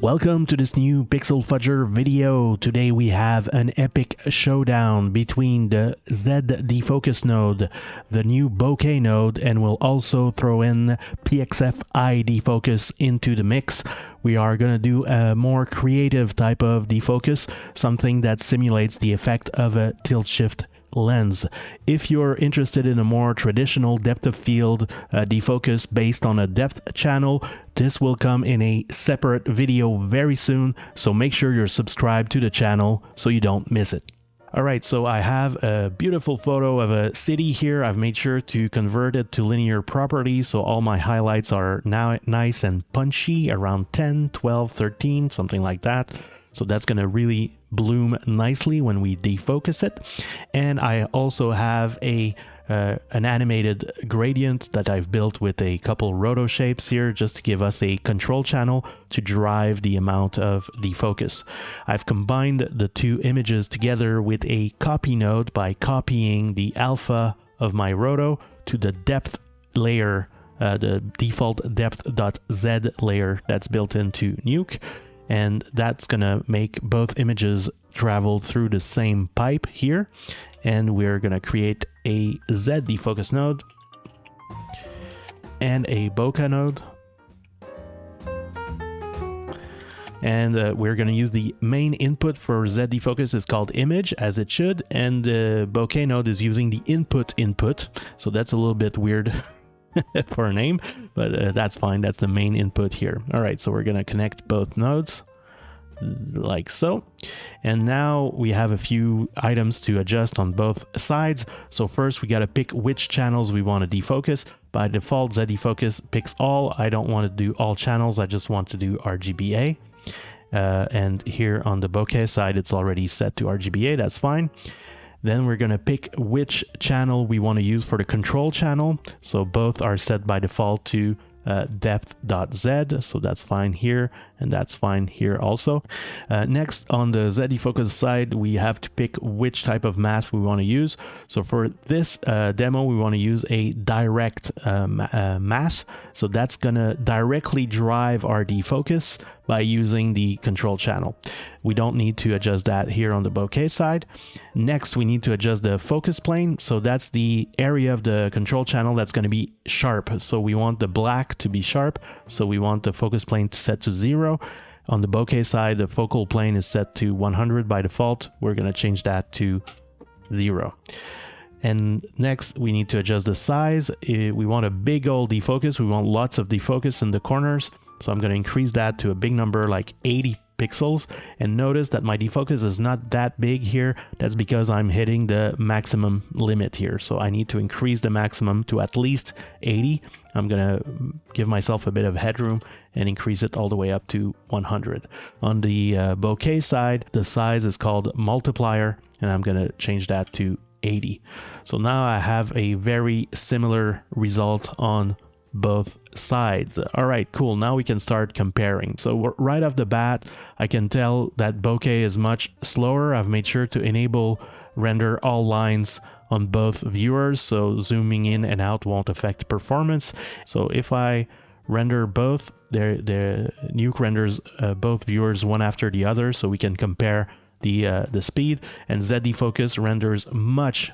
Welcome to this new Pixelfudger video. Today we have an epic showdown between the ZDefocus node, the new Bokeh node, and we'll also throw in PXFI defocus into the mix. We are going to do a more creative type of defocus, something that simulates the effect of a tilt shift lens. If you're interested in a more traditional depth of field defocus based on a depth channel, this will come in a separate video very soon, so make sure you're subscribed to the channel so you don't miss it. Alright, so I have a beautiful photo of a city here. I've made sure to convert it to linear properties, so all my highlights are now nice and punchy, around 10, 12, 13, something like that. So that's going to really bloom nicely when we defocus it. And I also have an animated gradient that I've built with a couple roto shapes here just to give us a control channel to drive the amount of defocus. I've combined the two images together with a copy node by copying the alpha of my roto to the depth layer, the default depth.z layer that's built into Nuke. And that's gonna make both images travel through the same pipe here. And we're gonna create a ZDefocus node and a Bokeh node. And we're gonna use the main input for ZDefocus is called image, as it should. And the Bokeh node is using the input. So that's a little bit weird for a name, but that's fine. That's the main input here. All right, so we're gonna connect both nodes like so, and now we have a few items to adjust on both sides. So first we got to pick which channels we want to defocus. By default, ZDefocus picks all. I don't want to do all channels, I just want to do RGBA, and here on the Bokeh side it's already set to RGBA. That's fine. Then we're going to pick which channel we want to use for the control channel. So both are set by default to depth.z, so that's fine here, and that's fine here also. Next, on the ZDefocus side, we have to pick which type of mask we want to use. So for this demo, we want to use a direct mask. So that's gonna directly drive our defocus by using the control channel. We don't need to adjust that here on the Bokeh side. Next, we need to adjust the focus plane. So that's the area of the control channel that's going to be sharp. So we want the black to be sharp. So we want the focus plane to set to 0. On the Bokeh side, the focal plane is set to 100 by default. We're going to change that to 0. And next, we need to adjust the size. We want a big old defocus. We want lots of defocus in the corners. So I'm going to increase that to a big number like 80 pixels. And notice that my defocus is not that big here. That's because I'm hitting the maximum limit here. So I need to increase the maximum to at least 80. I'm going to give myself a bit of headroom and increase it all the way up to 100. On the Bokeh side, the size is called multiplier, and I'm going to change that to 80. So now I have a very similar result on both sides. All right, cool. Now we can start comparing. So right off the bat, I can tell that Bokeh is much slower. I've made sure to enable render all lines on both viewers, so zooming in and out won't affect performance. So if I render both, the Nuke renders both viewers one after the other, so we can compare the speed. And ZDefocus renders much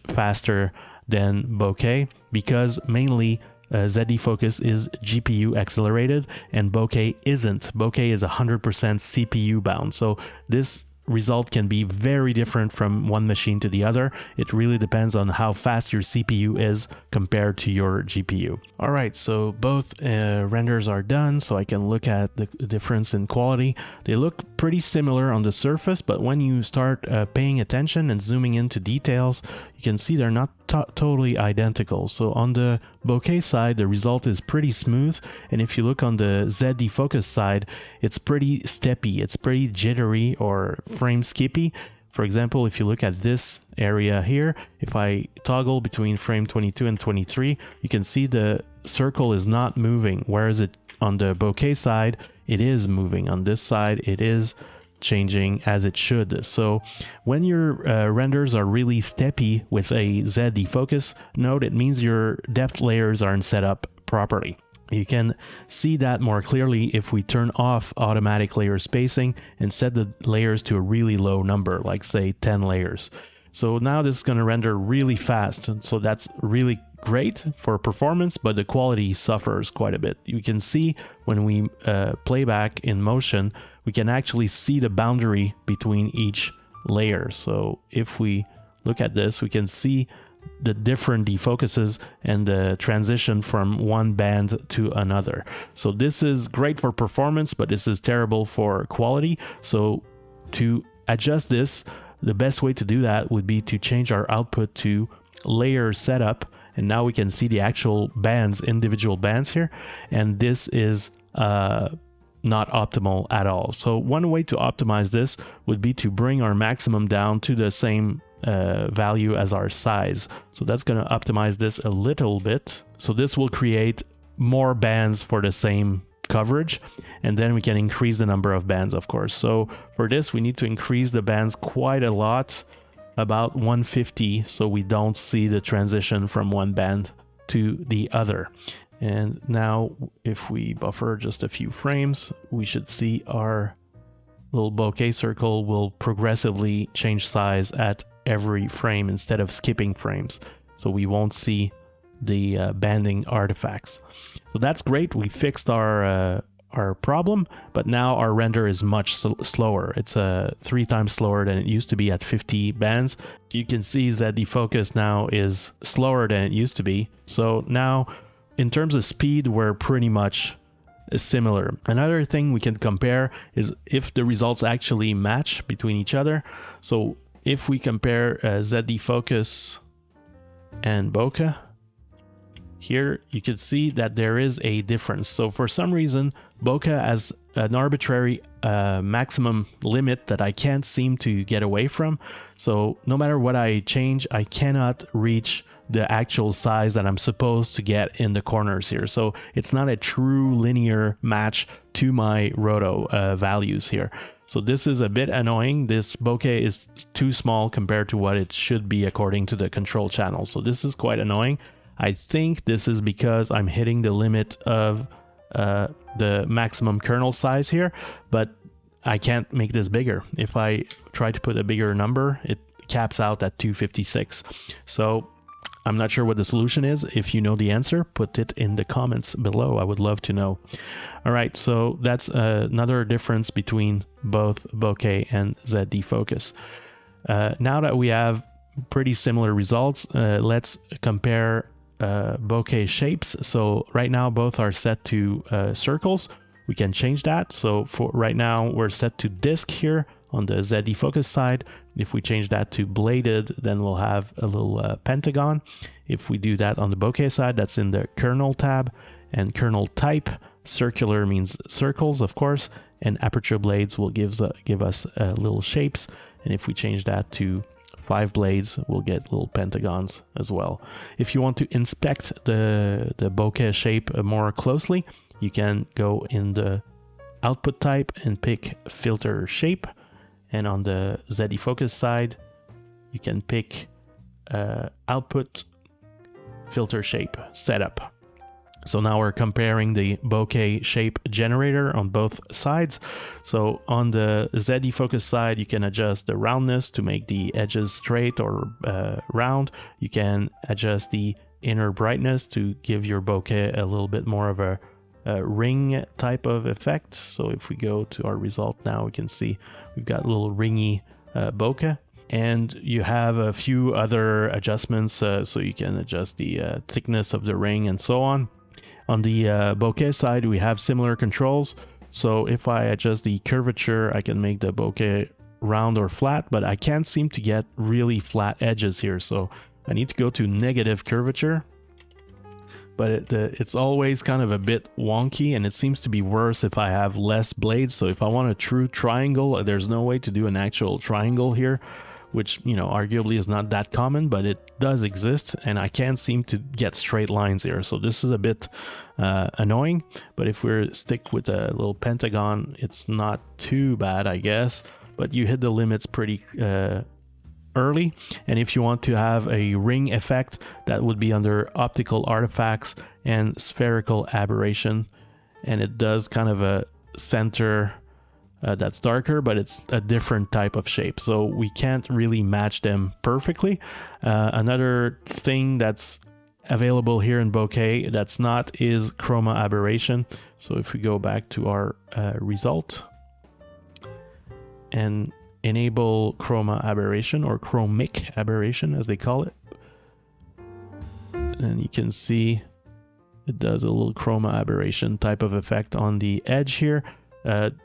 faster than Bokeh, because mainly ZDefocus is GPU accelerated and Bokeh isn't. Bokeh is 100% CPU bound. So this result can be very different from one machine to the other. It really depends on how fast your CPU is compared to your GPU. All right, so both renders are done, so I can look at the difference in quality. They look pretty similar on the surface, but when you start paying attention and zooming into details, you can see they're not totally identical. So on the Bokeh side, the result is pretty smooth, and if you look on the ZDefocus side, it's pretty steppy, it's pretty jittery or frame skippy. For example, if you look at this area here, if I toggle between frame 22 and 23, you can see the circle is not moving, whereas it on the Bokeh side, it is moving. On this side, it is changing as it should. So when your renders are really steppy with a ZDefocus node, it means your depth layers aren't set up properly. You can see that more clearly if we turn off automatic layer spacing and set the layers to a really low number, like say 10 layers. So now this is going to render really fast, and so that's really great for performance, but the quality suffers quite a bit. You can see when we play back in motion, we can actually see the boundary between each layer. So if we look at this, we can see the different defocuses and the transition from one band to another. So this is great for performance, but this is terrible for quality. So to adjust this, the best way to do that would be to change our output to layer setup, and now we can see the actual bands, individual bands here, and this is not optimal at all. So one way to optimize this would be to bring our maximum down to the same value as our size. So that's going to optimize this a little bit. So this will create more bands for the same coverage, and then we can increase the number of bands, of course. So for this, we need to increase the bands quite a lot, about 150, so we don't see the transition from one band to the other. And now if we buffer just a few frames, we should see our little bokeh circle will progressively change size at every frame instead of skipping frames, so we won't see the banding artifacts. So that's great. We fixed our problem, but now our render is much slower. It's 3 times slower than it used to be at 50 bands. You can see ZDefocus now is slower than it used to be. So now in terms of speed, we're pretty much similar. Another thing we can compare is if the results actually match between each other. So if we compare ZDefocus and Bokeh, here you can see that there is a difference. So for some reason, Bokeh has an arbitrary maximum limit that I can't seem to get away from. So no matter what I change, I cannot reach the actual size that I'm supposed to get in the corners here. So it's not a true linear match to my roto values here. So this is a bit annoying. This bokeh is too small compared to what it should be according to the control channel. So this is quite annoying. I think this is because I'm hitting the limit of the maximum kernel size here, but I can't make this bigger. If I try to put a bigger number, it caps out at 256. So I'm not sure what the solution is. If you know the answer, put it in the comments below. I would love to know. All right, so that's another difference between both Bokeh and ZDefocus. Now that we have pretty similar results, let's compare bokeh shapes. So right now both are set to circles. We can change that. So for right now we're set to disk here on the ZDefocus side. If we change that to bladed, then we'll have a little pentagon. If we do that on the bokeh side, that's in the kernel tab, and kernel type. Circular means circles, of course, and aperture blades will give us little shapes. And if we change that to 5 blades, we'll get little pentagons as well. If you want to inspect the bokeh shape more closely, you can go in the output type and pick filter shape. And on the ZDefocus side, you can pick output filter shape setup. So now we're comparing the bokeh shape generator on both sides. So on the ZDefocus side, you can adjust the roundness to make the edges straight or round. You can adjust the inner brightness to give your bokeh a little bit more of a ring type of effect. So if we go to our result now, we can see we've got a little ringy bokeh. And you have a few other adjustments, so you can adjust the thickness of the ring and so on. On the bokeh side, we have similar controls. So if I adjust the curvature, I can make the bokeh round or flat, but I can't seem to get really flat edges here. So I need to go to negative curvature. But it's always kind of a bit wonky, and it seems to be worse if I have less blades. So if I want a true triangle, there's no way to do an actual triangle here, which, you know, arguably is not that common, but it does exist, and I can't seem to get straight lines here. So this is a bit annoying, but if we stick with a little pentagon, it's not too bad, I guess, but you hit the limits pretty early. And if you want to have a ring effect, that would be under optical artifacts and spherical aberration. And it does kind of a center that's darker, but it's a different type of shape, so we can't really match them perfectly. Another thing that's available here in Bokeh that's not is chroma aberration. So if we go back to our result and enable chroma aberration, or chromic aberration as they call it, and you can see it does a little chroma aberration type of effect on the edge here.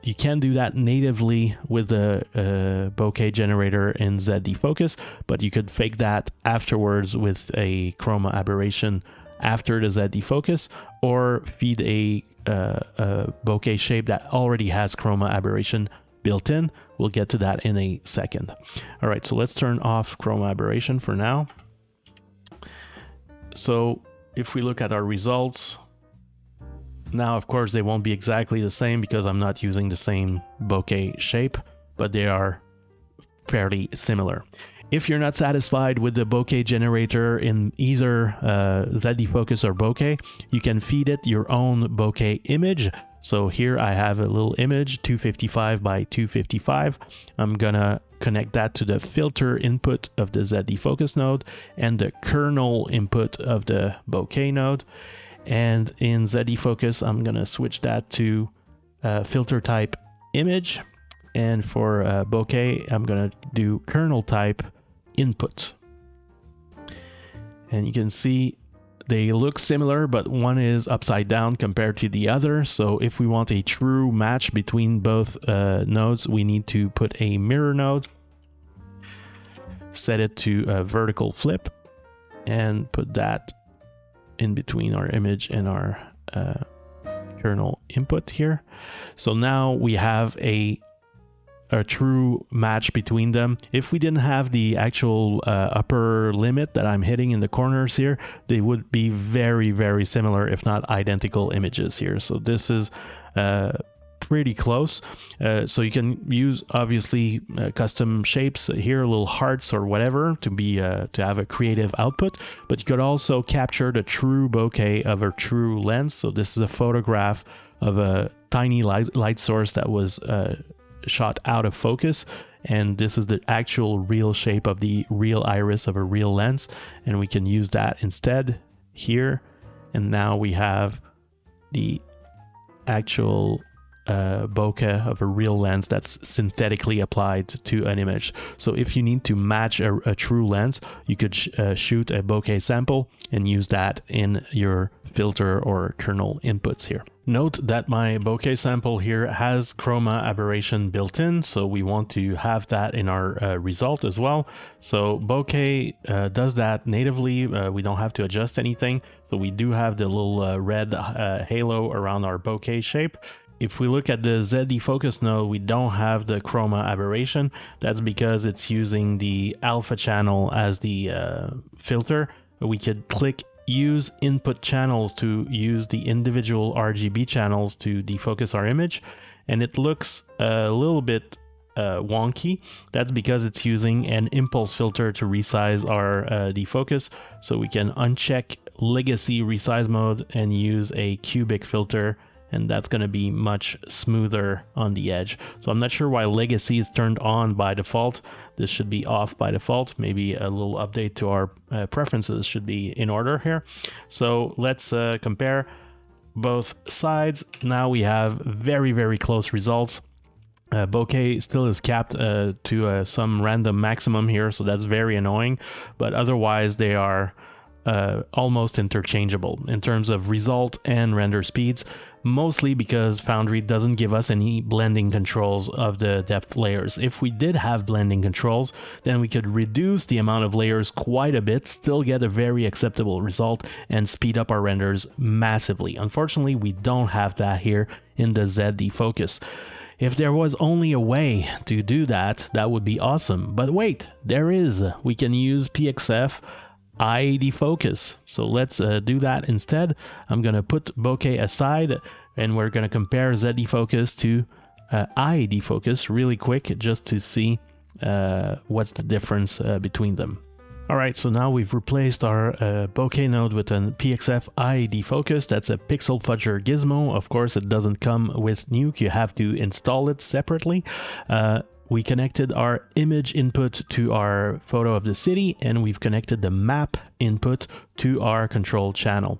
You can do that natively with the bokeh generator in ZDefocus, but you could fake that afterwards with a chroma aberration after the ZDefocus, or feed a bokeh shape that already has chroma aberration built in. We'll get to that in a second. All right, so let's turn off chroma aberration for now. So if we look at our results, now, of course, they won't be exactly the same because I'm not using the same bokeh shape, but they are fairly similar. If you're not satisfied with the bokeh generator in either ZDefocus or Bokeh, you can feed it your own bokeh image. So here I have a little image, 255 by 255. I'm gonna connect that to the filter input of the ZDefocus node and the kernel input of the bokeh node. And in ZDefocus, I'm going to switch that to filter type image. And for Bokeh, I'm going to do kernel type input. And you can see they look similar, but one is upside down compared to the other. So if we want a true match between both nodes, we need to put a mirror node, set it to a vertical flip, and put that in between our image and our kernel input here. So now we have a true match between them. If we didn't have the actual upper limit that I'm hitting in the corners here, they would be very, very similar, if not identical images here. So this is pretty close. So you can use obviously custom shapes here, little hearts or whatever, to be to have a creative output, but you could also capture the true bokeh of a true lens. So this is a photograph of a tiny light source that was shot out of focus, and this is the actual real shape of the real iris of a real lens, and we can use that instead here. And now we have the actual bokeh of a real lens that's synthetically applied to an image. So if you need to match a true lens, you could shoot a bokeh sample and use that in your filter or kernel inputs here. Note that my bokeh sample here has chroma aberration built in, so we want to have that in our result as well. So Bokeh does that natively. We don't have to adjust anything. So we do have the little red halo around our bokeh shape. If we look at the ZDefocus node, we don't have the chroma aberration. That's because it's using the alpha channel as the filter. We could click use input channels to use the individual RGB channels to defocus our image, and it looks a little bit wonky. That's because it's using an impulse filter to resize our defocus. So we can uncheck legacy resize mode and use a cubic filter, and that's going to be much smoother on the edge. So I'm not sure why legacy is turned on by default. This should be off by default. Maybe a little update to our preferences should be in order here. So let's compare both sides. Now we have very, very close results. Bokeh still is capped to some random maximum here, so that's very annoying. But otherwise, they are almost interchangeable in terms of result and render speeds, mostly because Foundry doesn't give us any blending controls of the depth layers. If we did have blending controls, then we could reduce the amount of layers quite a bit, still get a very acceptable result, and speed up our renders massively. Unfortunately, we don't have that here in the ZDefocus. If there was only a way to do that, that would be awesome. But wait, there is. We can use PXF defocus. So let's do that instead. I'm going to put Bokeh aside, and we're going to compare ZDefocus to defocus really quick, just to see what's the difference between them. Alright, so now we've replaced our bokeh node with an PXF-I defocus. That's a Pixelfudger gizmo. Of course, it doesn't come with Nuke. You have to install it separately. We connected our image input to our photo of the city, and we've connected the map input to our control channel.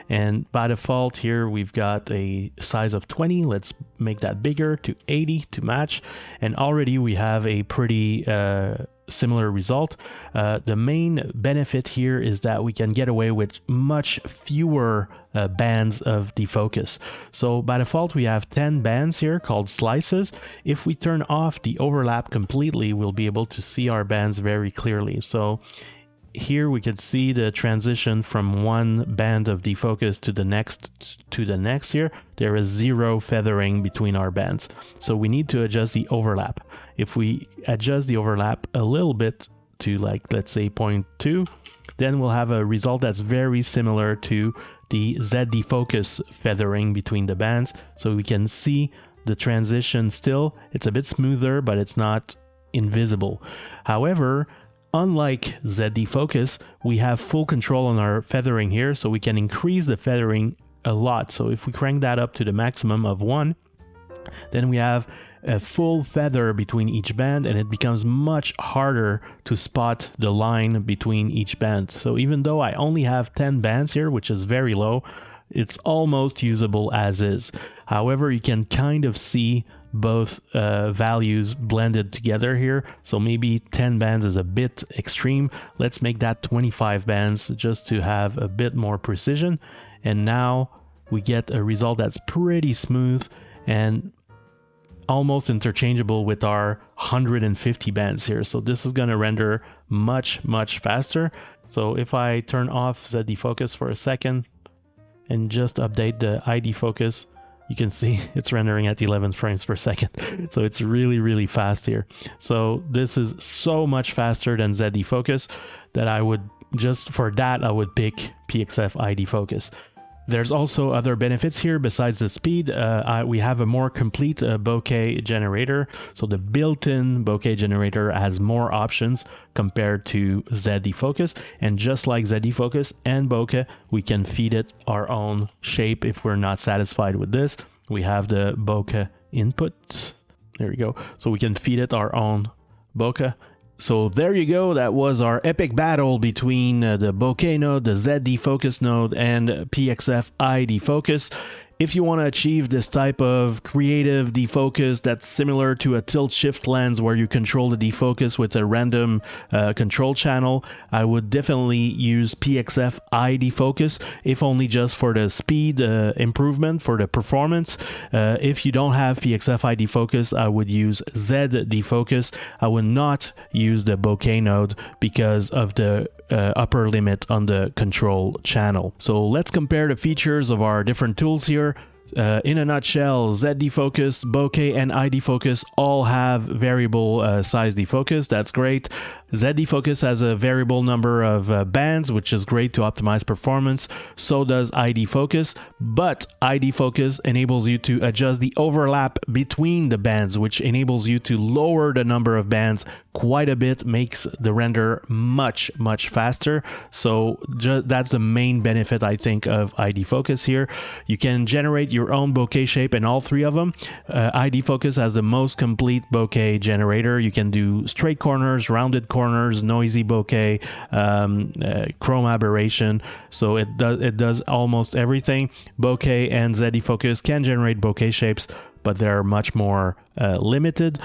And by default here, we've got a size of 20. Let's make that bigger to 80 to match. And already we have a pretty similar result. The main benefit here is that we can get away with much fewer bands of defocus. So by default we have 10 bands here called slices. If we turn off the overlap completely, we'll be able to see our bands very clearly. So here we can see the transition from one band of defocus to the next here. There is zero feathering between our bands. So we need to adjust the overlap. If we adjust the overlap a little bit to, like, let's say 0.2, then we'll have a result that's very similar to the ZDefocus feathering between the bands. So we can see the transition still. It's a bit smoother, but it's not invisible. However, unlike ZDefocus, we have full control on our feathering here, so we can increase the feathering a lot. So if we crank that up to the maximum of 1, then we have a full feather between each band, and it becomes much harder to spot the line between each band. So even though I only have 10 bands here, which is very low, it's almost usable as is. However, you can kind of see both values blended together here. So maybe 10 bands is a bit extreme. Let's make that 25 bands just to have a bit more precision. And now we get a result that's pretty smooth and almost interchangeable with our 150 bands here. So this is going to render much faster. So if I turn off ZDefocus for a second and just update the ID focus, you can see it's rendering at 11 frames per second. So it's really fast here. So this is so much faster than ZDefocus that I would just, for that, I would pick PXF-I defocus. There's also other benefits here besides the speed. We have a more complete bokeh generator. So the built-in bokeh generator has more options compared to ZDefocus. And just like ZDefocus and bokeh, we can feed it our own shape if we're not satisfied with this. We have the bokeh input. There we go. So we can feed it our own bokeh. So there you go, that was our epic battle between the bokeh node, the ZDefocus node, and PXF-I defocus. If you want to achieve this type of creative defocus that's similar to a tilt-shift lens where you control the defocus with a random control channel, I would definitely use PXF-I defocus, if only just for the speed improvement, for the performance. If you don't have PXF-I defocus, I would use ZDefocus. I would not use the bokeh node because of the upper limit on the control channel. So let's compare the features of our different tools here. In a nutshell, ZDefocus, bokeh, and iDefocus all have variable size defocus. That's great. ZDefocus has a variable number of bands, which is great to optimize performance. So does iDefocus, but iDefocus enables you to adjust the overlap between the bands, which enables you to lower the number of bands quite a bit, makes the render much faster. So that's the main benefit, I think, of iDefocus here. You can generate your own bokeh shape in all three of them. iDefocus has the most complete bokeh generator. You can do straight corners, rounded corners, noisy bokeh, chroma aberration. So it does almost everything. Bokeh and ZDefocus can generate bokeh shapes, but they're much more limited.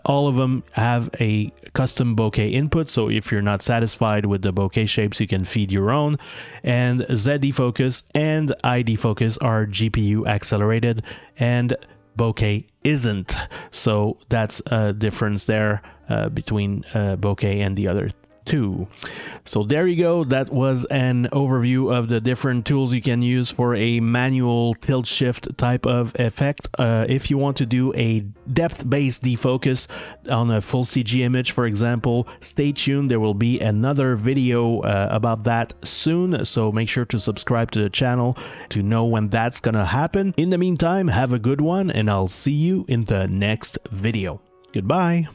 All of them have a custom bokeh input, so if you're not satisfied with the bokeh shapes, you can feed your own. And ZDefocus and iDefocus are GPU accelerated, and bokeh isn't. So that's a difference there between bokeh and the other two. So there you go. That was an overview of the different tools you can use for a manual tilt shift type of effect. If you want to do a depth-based defocus on a full CG image, for example, stay tuned. There will be another video about that soon. So make sure to subscribe to the channel to know when that's gonna happen. In the meantime, have a good one, and I'll see you in the next video. Goodbye.